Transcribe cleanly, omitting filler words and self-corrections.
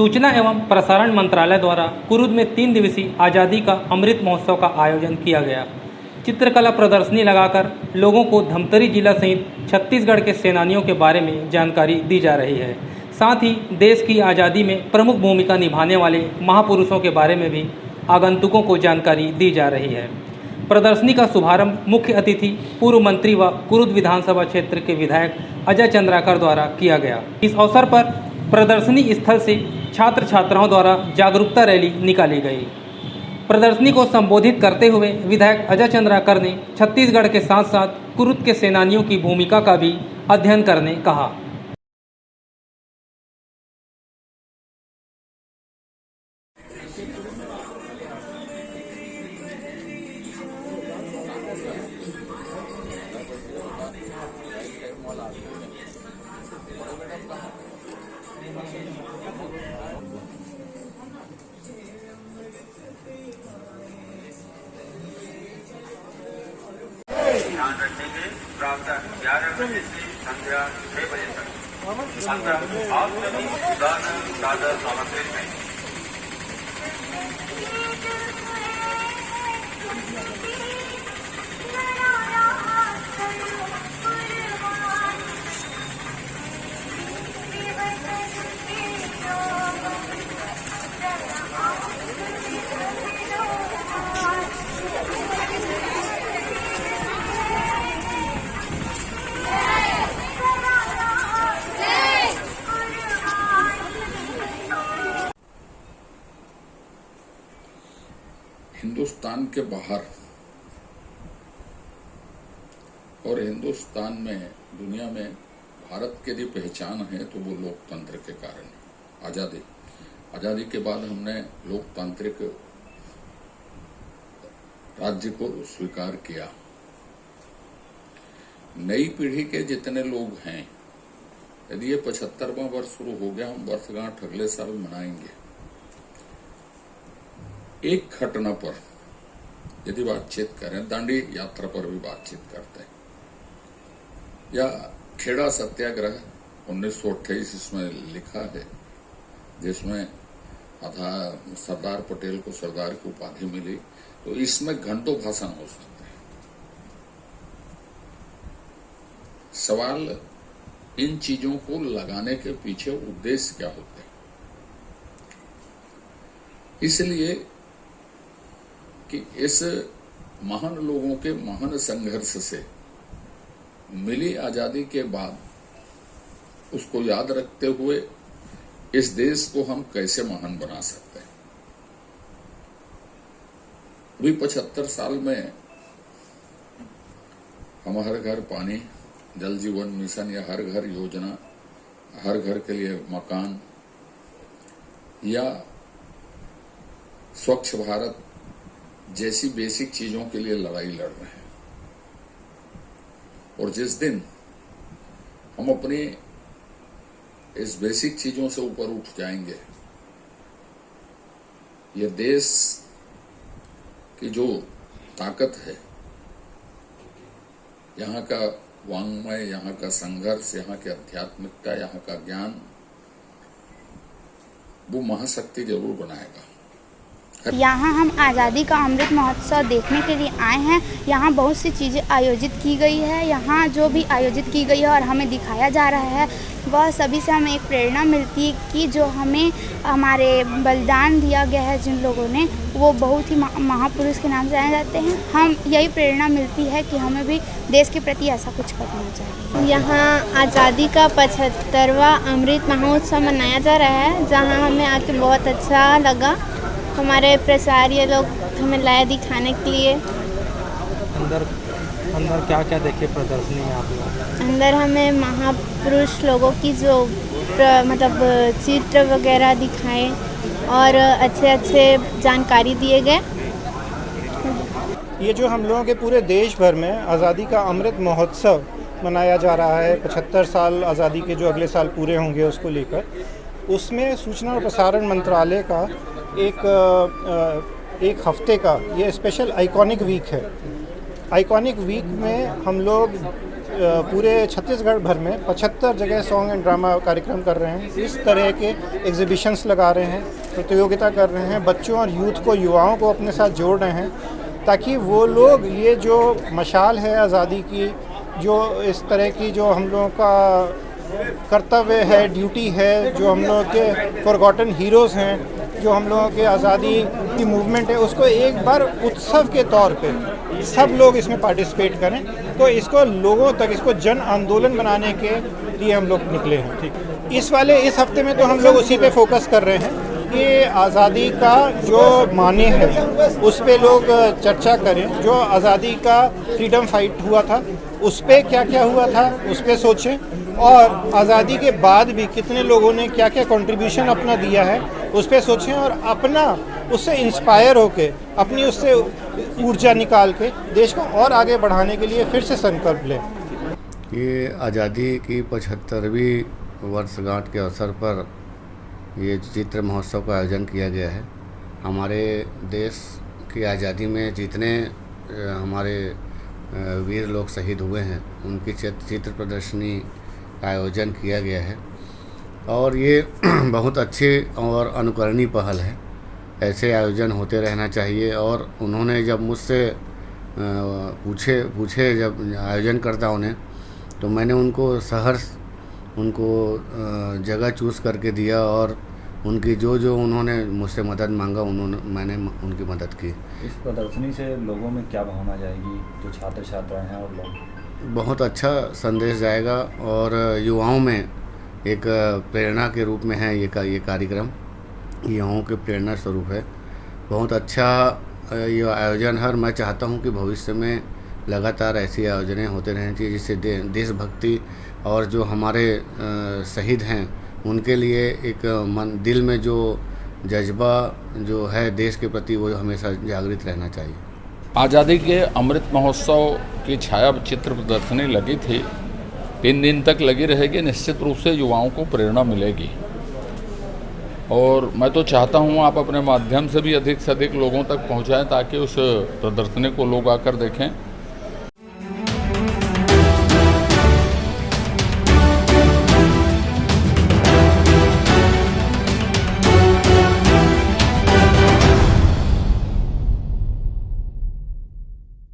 सूचना एवं प्रसारण मंत्रालय द्वारा कुरुद में 3 दिवसीय आज़ादी का अमृत महोत्सव का आयोजन किया गया। चित्रकला प्रदर्शनी लगाकर लोगों को धमतरी जिला सहित छत्तीसगढ़ के सेनानियों के बारे में जानकारी दी जा रही है। साथ ही देश की आज़ादी में प्रमुख भूमिका निभाने वाले महापुरुषों के बारे में भी आगंतुकों को जानकारी दी जा रही है। प्रदर्शनी का शुभारंभ मुख्य अतिथि पूर्व मंत्री व कुरुद विधानसभा क्षेत्र के विधायक अजय चंद्राकर द्वारा किया गया। इस अवसर पर प्रदर्शनी स्थल से छात्र छात्राओं द्वारा जागरूकता रैली निकाली गई। प्रदर्शनी को संबोधित करते हुए विधायक अजय चंद्राकर ने छत्तीसगढ़ के साथ साथ कुरुद के सेनानियों की भूमिका का भी अध्ययन करने कहा। ध्यान रखेंगे प्रातः 11 बजे से संध्या 6 बजे तक अतः आप सभी दादा सामग्री में हिंदुस्तान के बाहर और हिंदुस्तान में दुनिया में भारत की यदि पहचान है तो वो लोकतंत्र के कारण। आजादी के बाद हमने लोकतांत्रिक राज्य को स्वीकार किया। नई पीढ़ी के जितने लोग हैं, यदि ये 75वां वर्ष शुरू हो गया, हम वर्षगांठ अगले साल मनाएंगे। एक घटना पर यदि बातचीत करें, दांडी यात्रा पर भी बातचीत करते हैं, या खेड़ा सत्याग्रह 1928 इसमें लिखा है, जिसमें सरदार पटेल को सरदार की उपाधि मिली, तो इसमें घंटों भाषण हो सकते हैं। सवाल इन चीजों को लगाने के पीछे उद्देश्य क्या होते हैं। इसलिए कि इस महान लोगों के महान संघर्ष से मिली आजादी के बाद उसको याद रखते हुए इस देश को हम कैसे महान बना सकते हैं। अभी 75 साल में हम हर घर पानी, जल जीवन मिशन या हर घर योजना, हर घर के लिए मकान या स्वच्छ भारत जैसी बेसिक चीजों के लिए लड़ाई लड़ रहे हैं। और जिस दिन हम अपनी इस बेसिक चीजों से ऊपर उठ जाएंगे, यह देश की जो ताकत है, यहाँ का वांग्मय, यहाँ का संघर्ष, यहाँ की आध्यात्मिकता, यहाँ का ज्ञान, वो महाशक्ति जरूर बनाएगा। यहाँ हम आज़ादी का अमृत महोत्सव देखने के लिए आए हैं। यहाँ बहुत सी चीज़ें आयोजित की गई है। यहाँ जो भी आयोजित की गई है और हमें दिखाया जा रहा है, वह सभी से हमें एक प्रेरणा मिलती है कि जो हमें हमारे बलिदान दिया गया है जिन लोगों ने, वो बहुत ही महापुरुष के नाम से जाने जाते हैं। हम यही प्रेरणा मिलती है कि हमें भी देश के प्रति ऐसा कुछ करना चाहिए। यहाँ आज़ादी का 75वां अमृत महोत्सव मनाया जा रहा है, जहाँ हमें आके बहुत अच्छा लगा। हमारे प्रचार्य लोग हमें लाया दिखाने के लिए। अंदर क्या क्या देखे प्रदर्शनी में आप लोग? अंदर हमें महापुरुष लोगों की जो मतलब चित्र वगैरह दिखाए और अच्छे जानकारी दिए गए। ये जो हम लोगों के पूरे देश भर में आज़ादी का अमृत महोत्सव मनाया जा रहा है, 75 साल आज़ादी के जो अगले साल पूरे होंगे उसको लेकर, उसमें सूचना और प्रसारण मंत्रालय का एक हफ्ते का ये स्पेशल आइकॉनिक वीक है। आइकॉनिक वीक में हम लोग पूरे छत्तीसगढ़ भर में 75 जगह सॉन्ग एंड ड्रामा कार्यक्रम कर रहे हैं। इस तरह के एग्जीबिशंस लगा रहे हैं, प्रतियोगिता कर रहे हैं, बच्चों और यूथ को, युवाओं को अपने साथ जोड़ रहे हैं, ताकि वो लोग ये जो मशाल है आज़ादी की, जो इस तरह की जो हम लोगों का कर्तव्य है, ड्यूटी है, जो हम लोगों के फॉरगॉटन हीरोज़ हैं, जो हम लोगों के आज़ादी की मूवमेंट है, उसको एक बार उत्सव के तौर पे सब लोग इसमें पार्टिसिपेट करें। तो इसको लोगों तक, इसको जन आंदोलन बनाने के लिए हम लोग निकले हैं। ठीक, इस हफ्ते में तो हम लोग उसी पे फोकस कर रहे हैं कि आज़ादी का जो माने है उस पे लोग चर्चा करें। जो आज़ादी का फ्रीडम फाइट हुआ था उस पे क्या क्या हुआ था उस पे सोचें, और आज़ादी के बाद भी कितने लोगों ने क्या क्या कंट्रीब्यूशन अपना दिया है उस पे सोचें, और अपना उससे इंस्पायर होके, अपनी उससे ऊर्जा निकाल के देश को और आगे बढ़ाने के लिए फिर से संकल्प लें। ये आज़ादी की 75वीं वर्षगांठ के अवसर पर ये चित्र महोत्सव का आयोजन किया गया है। हमारे देश की आज़ादी में जितने हमारे वीर लोग शहीद हुए हैं उनकी चित्र प्रदर्शनी का आयोजन किया गया है, और ये बहुत अच्छी और अनुकरणीय पहल है। ऐसे आयोजन होते रहना चाहिए। और उन्होंने जब मुझसे पूछे जब आयोजनकर्ताओं ने, तो मैंने उनको सहर्ष उनको जगह चूज़ करके दिया, और उनकी जो उन्होंने मुझसे मदद मांगा मैंने उनकी मदद की। इस प्रदर्शनी से लोगों में क्या भावना जाएगी, जो छात्र छात्राएं हैं और लोग? बहुत अच्छा संदेश जाएगा, और युवाओं में एक प्रेरणा के रूप में है ये कार्यक्रम, युवाओं के प्रेरणा स्वरूप है। बहुत अच्छा ये आयोजन है, और मैं चाहता हूँ कि भविष्य में लगातार ऐसी आयोजनें होते रहनी चाहिए, जिससे देशभक्ति और जो हमारे शहीद हैं उनके लिए एक दिल में जो जज्बा जो है देश के प्रति, वो हमेशा जागृत रहना चाहिए। आज़ादी के अमृत महोत्सव की छाया चित्र प्रदर्शनी लगी थी, 3 दिन तक लगी रहेगी। निश्चित रूप से युवाओं को प्रेरणा मिलेगी, और मैं तो चाहता हूँ आप अपने माध्यम से भी अधिक से अधिक लोगों तक पहुँचाएँ, ताकि उस प्रदर्शनी को लोग आकर देखें।